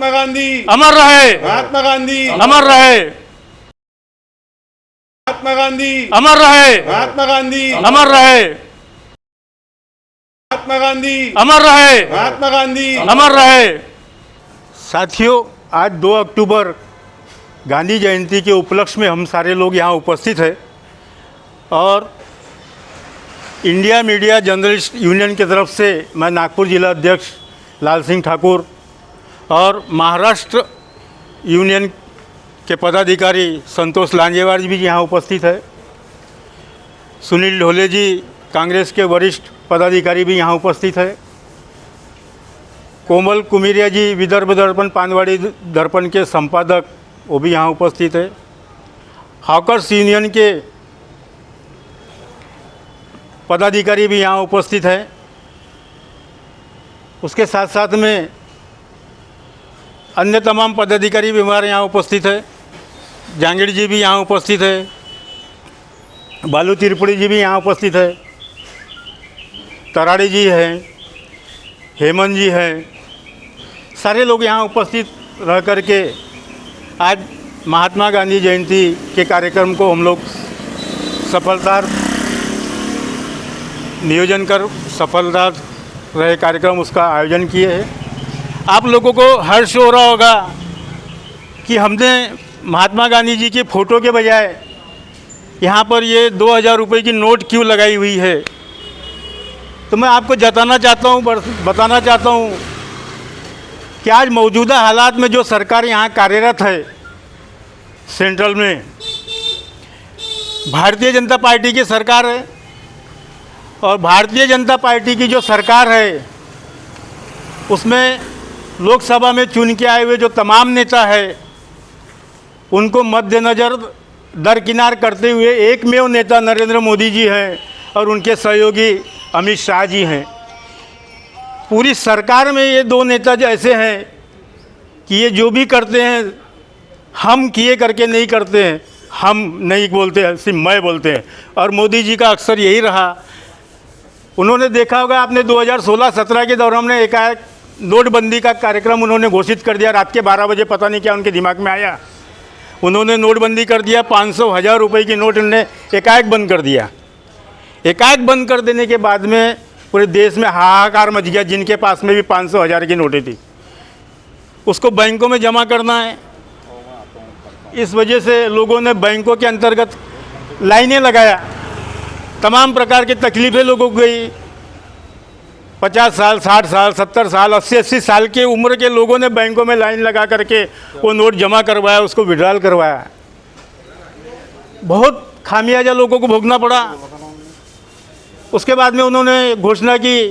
महात्मा गांधी अमर रहे, महात्मा गांधी अमर रहे, महात्मा गांधी अमर रहे, महात्मा गांधी अमर रहे, महात्मा गांधी अमर रहे, महात्मा गांधी अमर रहे। साथियों, आज 2 अक्टूबर गांधी जयंती के उपलक्ष्य में हम सारे लोग यहाँ उपस्थित हैं और इंडिया मीडिया जर्नलिस्ट यूनियन की तरफ से मैं नागपुर जिला अध्यक्ष लाल सिंह ठाकुर और महाराष्ट्र यूनियन के पदाधिकारी संतोष लांजेवार जी भी यहाँ उपस्थित है। सुनील ढोले जी कांग्रेस के वरिष्ठ पदाधिकारी भी यहाँ उपस्थित है। कोमल कुमिरिया जी विदर्भ दर्पण पानवाड़ी दर्पण के संपादक वो भी यहाँ उपस्थित है। हॉकर्स यूनियन के पदाधिकारी भी यहाँ उपस्थित है। उसके साथ साथ में अन्य तमाम पदाधिकारी भी हमारे यहाँ उपस्थित है। जांगीड़ जी भी यहाँ उपस्थित है। बालू तिरपुड़ी जी भी यहाँ उपस्थित है। तराड़ी जी हैं, हेमंत जी हैं, सारे लोग यहाँ उपस्थित रह कर के आज महात्मा गांधी जयंती के कार्यक्रम को हम लोग सफलता नियोजन कर सफलता रहे कार्यक्रम उसका आयोजन किए हैं। आप लोगों को हर्ष हो रहा होगा कि हमने महात्मा गांधी जी की फ़ोटो के बजाय यहाँ पर ये 2000 रुपये की नोट क्यों लगाई हुई है। तो मैं आपको बताना चाहता हूँ कि आज मौजूदा हालात में जो सरकार यहाँ कार्यरत है सेंट्रल में, भारतीय जनता पार्टी की सरकार है और भारतीय जनता पार्टी की जो सरकार है उसमें लोकसभा में चुन के आए हुए जो तमाम नेता है उनको मद्देनज़र दरकिनार करते हुए एकमेव नेता नरेंद्र मोदी जी हैं और उनके सहयोगी अमित शाह जी हैं। पूरी सरकार में ये 2 नेता जो ऐसे हैं कि ये जो भी करते हैं हम किए करके नहीं करते हैं, हम नहीं बोलते हैं, सिर्फ मैं बोलते हैं। और मोदी जी का अक्सर यही रहा। उन्होंने देखा होगा आपने 2016-17 के दौरान में एकाएक नोटबंदी का कार्यक्रम उन्होंने घोषित कर दिया। रात के 12 बजे पता नहीं क्या उनके दिमाग में आया, उन्होंने नोटबंदी कर दिया। 500,000 रुपये की नोट उन्होंने एकाएक बंद कर दिया। एकाएक बंद कर देने के बाद में पूरे देश में हाहाकार मच गया। जिनके पास में भी 500,000 की नोटें थी उसको बैंकों में जमा करना है। इस वजह से लोगों ने बैंकों के अंतर्गत लाइनें लगाया। तमाम प्रकार की तकलीफ़ें लोगों को गई। 50 साल, 60 साल, 70 साल, 80 साल के उम्र के लोगों ने बैंकों में लाइन लगा करके वो नोट जमा करवाया, उसको विड्रॉल करवाया। बहुत खामियाजा लोगों को भोगना पड़ा। उसके बाद में उन्होंने घोषणा की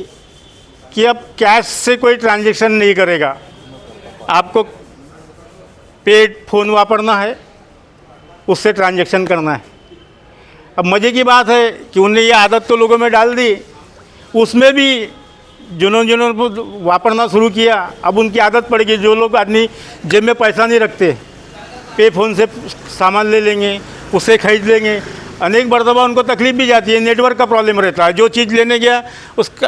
कि अब कैश से कोई ट्रांजैक्शन नहीं करेगा, आपको पेड फ़ोन वापरना है, उससे ट्रांजैक्शन करना है। अब मज़े की बात है कि उन्होंने ये आदत तो लोगों में डाल दी। उसमें भी जिन्होंने वापरना शुरू किया, अब उनकी आदत पड़ गई। जो लोग आदमी जेब में पैसा नहीं रखते, पे फ़ोन से सामान ले लेंगे, उससे खरीद लेंगे। अनेक मरतबा उनको तकलीफ़ भी जाती है, नेटवर्क का प्रॉब्लम रहता है। जो चीज़ लेने गया उसका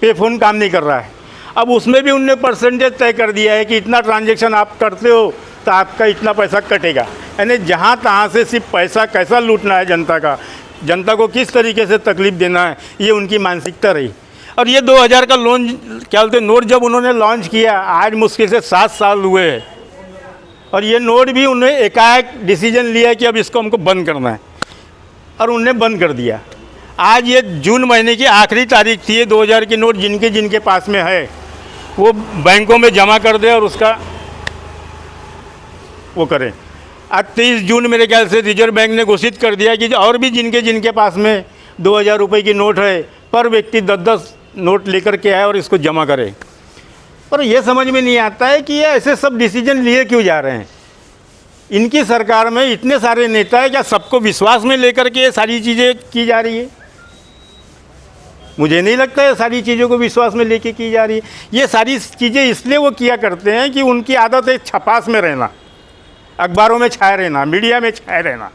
पे फ़ोन काम नहीं कर रहा है। अब उसमें भी उनने परसेंटेज तय कर दिया है कि इतना ट्रांजैक्शन आप करते हो तो आपका इतना पैसा कटेगा। यानी जहाँ तहाँ से सिर्फ पैसा कैसा लूटना है जनता का, जनता को किस तरीके से तकलीफ़ देना है, ये उनकी मानसिकता रही। और ये 2000 का लोन क्या बोलते नोट जब उन्होंने लॉन्च किया, आज मुश्किल से 7 साल हुए हैं और ये नोट भी उन्होंने एकाएक डिसीजन लिया कि अब इसको हमको बंद करना है और उन्होंने बंद कर दिया। आज ये जून महीने की आखिरी तारीख थी। ये 2000 की नोट जिनके पास में है वो बैंकों में जमा कर दे और उसका वो करें। आज 23 जून मेरे ख्याल से रिजर्व बैंक ने घोषित कर दिया कि और भी जिनके पास में 2000 रुपये की नोट है पर व्यक्ति 10-10 नोट लेकर के आए और इसको जमा करें। पर यह समझ में नहीं आता है कि ये ऐसे सब डिसीजन लिए क्यों जा रहे हैं। इनकी सरकार में इतने सारे नेता हैं, क्या सबको विश्वास में लेकर के ये सारी चीज़ें की जा रही है? मुझे नहीं लगता है सारी चीज़ों को विश्वास में लेके की जा रही है। ये सारी चीज़ें इसलिए वो किया करते हैं कि उनकी आदत है छपास में रहना, अखबारों में छाए रहना, मीडिया में छाए रहना।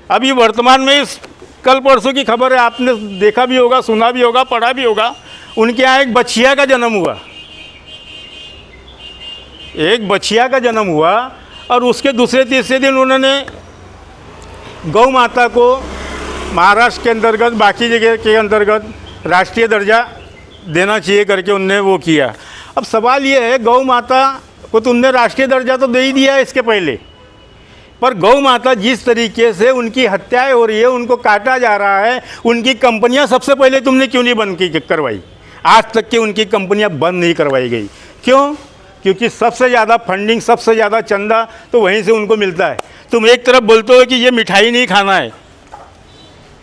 अभी वर्तमान में इस कल परसों की खबर है, आपने देखा भी होगा, सुना भी होगा, पढ़ा भी होगा, उनके यहाँ एक बच्चिया का जन्म हुआ। एक बछिया का जन्म हुआ और उसके दूसरे तीसरे दिन उन्होंने गौ माता को महाराष्ट्र के अंतर्गत बाकी जगह के अंतर्गत राष्ट्रीय दर्जा देना चाहिए करके उनने वो किया। अब सवाल ये है, गौ माता को तो उनने राष्ट्रीय दर्जा तो दे ही दिया है इसके पहले, पर गौ माता जिस तरीके से उनकी हत्याएं हो रही है, उनको काटा जा रहा है, उनकी कंपनियां सबसे पहले तुमने क्यों नहीं बंद की करवाई? आज तक की उनकी कंपनियां बंद नहीं करवाई गई। क्यों? क्योंकि सबसे ज़्यादा फंडिंग, सबसे ज़्यादा चंदा तो वहीं से उनको मिलता है। तुम एक तरफ बोलते हो कि ये मिठाई नहीं खाना है,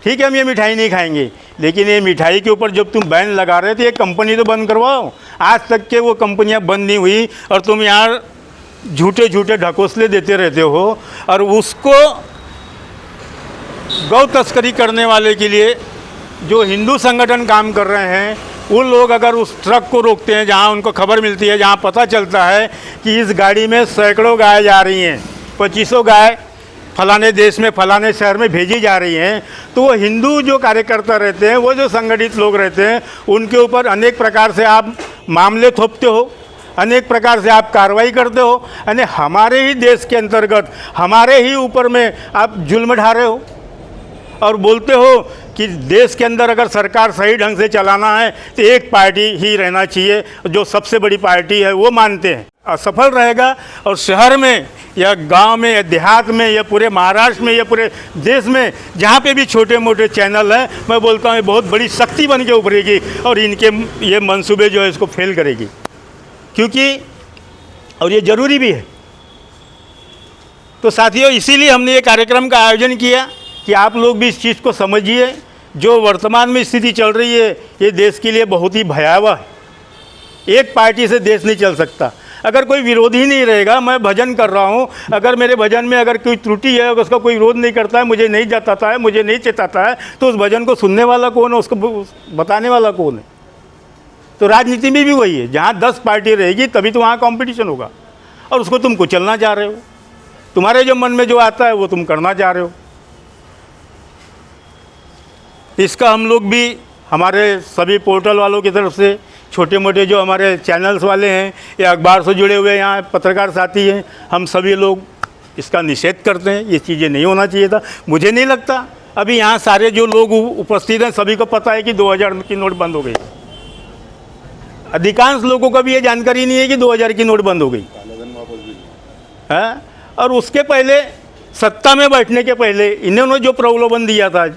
ठीक है हम ये मिठाई नहीं खाएंगे, लेकिन ये मिठाई के ऊपर जब तुम बैन लगा रहे थे, ये कंपनी तो बंद करवाओ। आज तक के वो कंपनियां बंद नहीं हुई और तुम यहाँ झूठे झूठे ढकोसले देते रहते हो। और उसको गौ तस्करी करने वाले के लिए जो हिंदू संगठन काम कर रहे हैं, उन लोग अगर उस ट्रक को रोकते हैं जहाँ उनको खबर मिलती है, जहाँ पता चलता है कि इस गाड़ी में सैकड़ों गाय जा रही हैं, 2500 गाय फलाने देश में फलाने शहर में भेजी जा रही हैं, तो वो हिंदू जो कार्यकर्ता रहते हैं, वो जो संगठित लोग रहते हैं, उनके ऊपर अनेक प्रकार से आप मामले थोपते हो, अनेक प्रकार से आप कार्रवाई करते हो, यानी हमारे ही देश के अंतर्गत हमारे ही ऊपर में आप जुल्म ढा रहे हो और बोलते हो कि देश के अंदर अगर सरकार सही ढंग से चलाना है तो एक पार्टी ही रहना चाहिए, जो सबसे बड़ी पार्टी है वो मानते हैं। असफल रहेगा और शहर में या गांव में या देहात में या पूरे महाराष्ट्र में या पूरे देश में जहाँ पे भी छोटे मोटे चैनल हैं, मैं बोलता हूँ ये बहुत बड़ी शक्ति बन के उभरेगी और इनके ये मंसूबे जो है इसको फेल करेगी, क्योंकि और ये ज़रूरी भी है। तो साथियों, इसीलिए हमने ये कार्यक्रम का आयोजन किया कि आप लोग भी इस चीज़ को समझिए। जो वर्तमान में स्थिति चल रही है, ये देश के लिए बहुत ही भयावह है। एक पार्टी से देश नहीं चल सकता। अगर कोई विरोधी नहीं रहेगा, मैं भजन कर रहा हूँ, अगर मेरे भजन में अगर कोई त्रुटि है, अगर उसका कोई विरोध नहीं करता है, मुझे नहीं जताता है, मुझे नहीं चेताता है, तो उस भजन को सुनने वाला कौन है, उसको बताने वाला कौन है? तो राजनीति में भी वही है, जहाँ 10 पार्टी रहेगी तभी तो वहाँ कॉम्पिटिशन होगा, और उसको तुम कुचलना चाह रहे हो। तुम्हारे जो मन में जो आता है वो तुम करना चाह रहे हो। इसका हम लोग भी हमारे सभी पोर्टल वालों की तरफ से, छोटे मोटे जो हमारे चैनल्स वाले हैं या अखबार से जुड़े हुए यहाँ पत्रकार साथी हैं, हम सभी लोग इसका निषेध करते हैं। ये चीज़ें नहीं होना चाहिए था। मुझे नहीं लगता अभी यहाँ सारे जो लोग उपस्थित हैं सभी को पता है कि 2000 की नोट बंद हो गई। अधिकांश लोगों को भी ये जानकारी नहीं है कि 2000 की नोट बंद हो गई है। और उसके पहले सत्ता में बैठने के पहले इन्होंने जो प्रलोभन दिया था,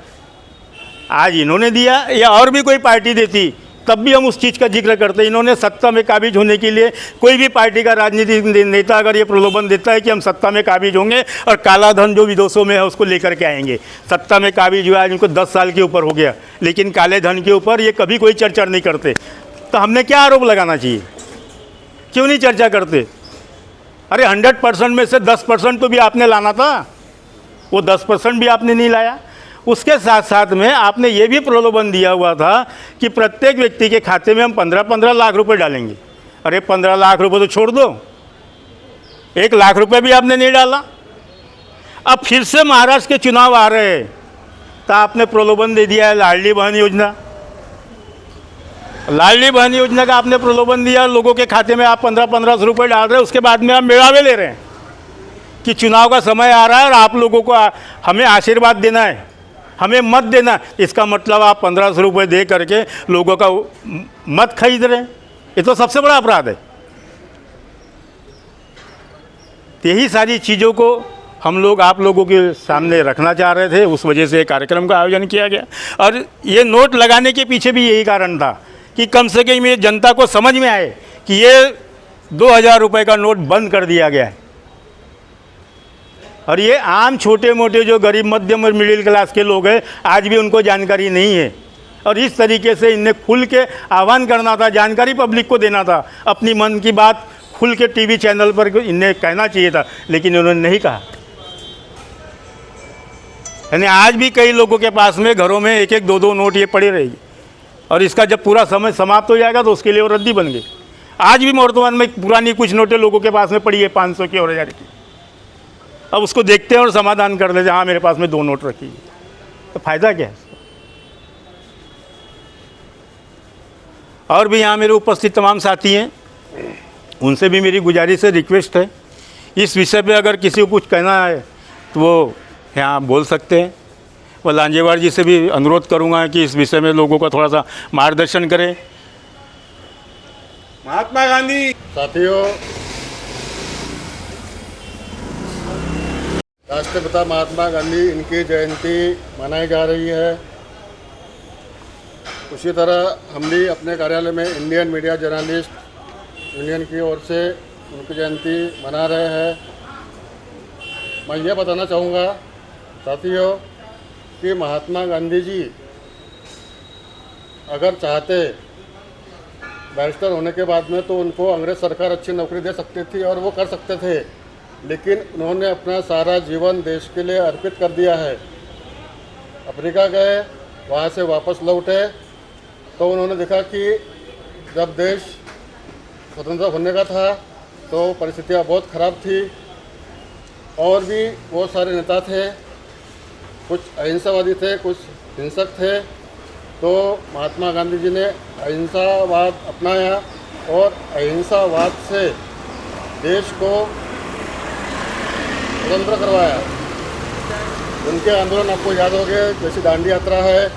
आज इन्होंने दिया या और भी कोई पार्टी देती तब भी हम उस चीज़ का जिक्र करते। इन्होंने सत्ता में काबिज होने के लिए, कोई भी पार्टी का राजनीतिक नेता अगर ये प्रलोभन देता है कि हम सत्ता में काबिज होंगे और काला धन जो विदेशों में है उसको लेकर के आएंगे। सत्ता में काबिज हुआ, आज उनको 10 साल के ऊपर हो गया, लेकिन काले धन के ऊपर ये कभी कोई चर्चा नहीं करते। तो हमने क्या आरोप लगाना चाहिए? क्यों नहीं चर्चा करते? अरे 100% में से 10% तो भी आपने लाना था, वो 10% भी आपने नहीं लाया। उसके साथ साथ में आपने ये भी प्रलोभन दिया हुआ था कि प्रत्येक व्यक्ति के खाते में हम 15-15 लाख रुपए डालेंगे। अरे 15 लाख रुपए तो छोड़ दो, 1 लाख रुपए भी आपने नहीं डाला। अब फिर से महाराष्ट्र के चुनाव आ रहे हैं तो आपने प्रलोभन दे दिया है लाडली बहन योजना। लाडली बहन योजना का आपने प्रलोभन दिया, लोगों के खाते में आप 15-15 रुपये डाल रहे हैं। उसके बाद में आप मेड़ावे ले रहे हैं कि चुनाव का समय आ रहा है और आप लोगों को हमें आशीर्वाद देना है, हमें मत देना। इसका मतलब आप 1500 रुपये दे करके लोगों का मत खरीद रहे हैं। ये तो सबसे बड़ा अपराध है। यही सारी चीज़ों को हम लोग आप लोगों के सामने रखना चाह रहे थे, उस वजह से कार्यक्रम का आयोजन किया गया। और ये नोट लगाने के पीछे भी यही कारण था कि कम से कम ये जनता को समझ में आए कि ये 2000 रुपये का नोट बंद कर दिया गया है। और ये आम छोटे मोटे जो गरीब मध्यम और मिडिल क्लास के लोग हैं, आज भी उनको जानकारी नहीं है। और इस तरीके से इन्हें खुल के आह्वान करना था, जानकारी पब्लिक को देना था, अपनी मन की बात खुल के टीवी चैनल पर इन्हें कहना चाहिए था, लेकिन उन्होंने नहीं कहा। यानी आज भी कई लोगों के पास में घरों में 1-1, 2-2 नोट ये पड़े रहेगी, और इसका जब पूरा समय समाप्त हो जाएगा तो उसके लिए वो रद्दी बन गई। आज भी वर्तमान में पुरानी कुछ नोटें लोगों के पास में पड़ी है, 500 की और 1000 की। अब उसको देखते हैं और समाधान कर लेते हैं, हाँ मेरे पास में 2 नोट रखी है, तो फायदा क्या है? और भी यहाँ मेरे उपस्थित तमाम साथी हैं, उनसे भी मेरी गुजारिश है, रिक्वेस्ट है, इस विषय पे अगर किसी को कुछ कहना है तो वो यहाँ बोल सकते हैं। और लांजेवार जी से भी अनुरोध करूँगा कि इस विषय में लोगों का थोड़ा सा मार्गदर्शन करें। महात्मा गांधी। साथियों, राष्ट्रपिता महात्मा गांधी, इनकी जयंती मनाई जा रही है। उसी तरह हम भी अपने कार्यालय में इंडियन मीडिया जर्नलिस्ट यूनियन की ओर से उनकी जयंती मना रहे हैं। मैं ये बताना चाहूँगा साथियों कि महात्मा गांधी जी अगर चाहते बैरिस्टर होने के बाद में तो उनको अंग्रेज़ सरकार अच्छी नौकरी दे सकती थी और वो कर सकते थे, लेकिन उन्होंने अपना सारा जीवन देश के लिए अर्पित कर दिया है। अफ्रीका गए, वहाँ से वापस लौटे तो उन्होंने देखा कि जब देश स्वतंत्र होने का था तो परिस्थितियाँ बहुत ख़राब थी और भी बहुत सारे नेता थे, कुछ अहिंसावादी थे, कुछ हिंसक थे। तो महात्मा गांधी जी ने अहिंसावाद अपनाया और अहिंसावाद से देश को स्वतंत्र करवाया। उनके आंदोलन आपको याद हो गए, जैसे दांडी यात्रा है,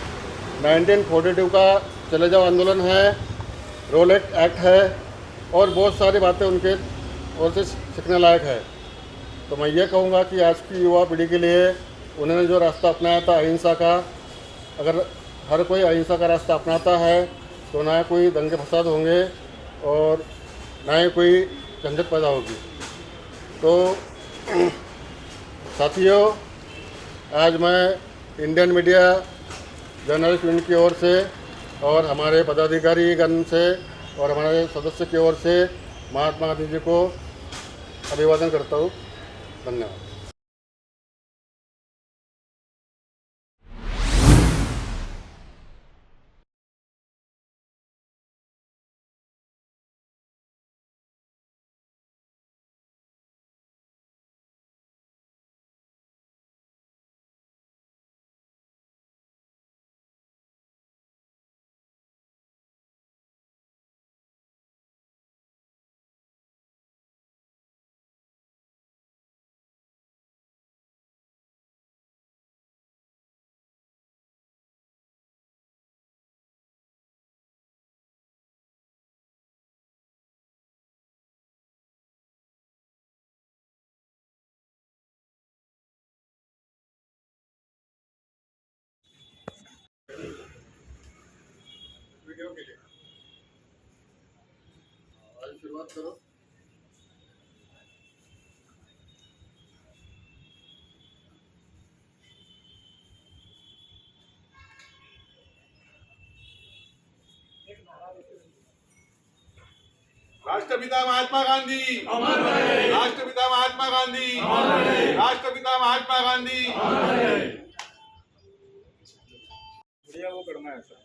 1942 का चले जाओ आंदोलन है, रोलेट एक्ट है और बहुत सारी बातें उनके ओर से सीखने लायक है। तो मैं ये कहूँगा कि आज की युवा पीढ़ी के लिए उन्होंने जो रास्ता अपनाया था अहिंसा का, अगर हर कोई अहिंसा का रास्ता अपनाता है तो ना कोई दंगे फसाद होंगे और ना ही कोई झंझट पैदा होगी। तो साथियों, आज मैं इंडियन मीडिया जर्नलिस्ट यूनियन की ओर से और हमारे पदाधिकारीगण से और हमारे सदस्य की ओर से महात्मा गांधी जी को अभिवादन करता हूँ। धन्यवाद। वीडियो के लिए आज शुरुआत करो। राष्ट्रपिता महात्मा गांधी अमर रहे। राष्ट्रपिता महात्मा गांधी अमर रहे। राष्ट्रपिता महात्मा गांधी अमर रहे। वो करना है सर।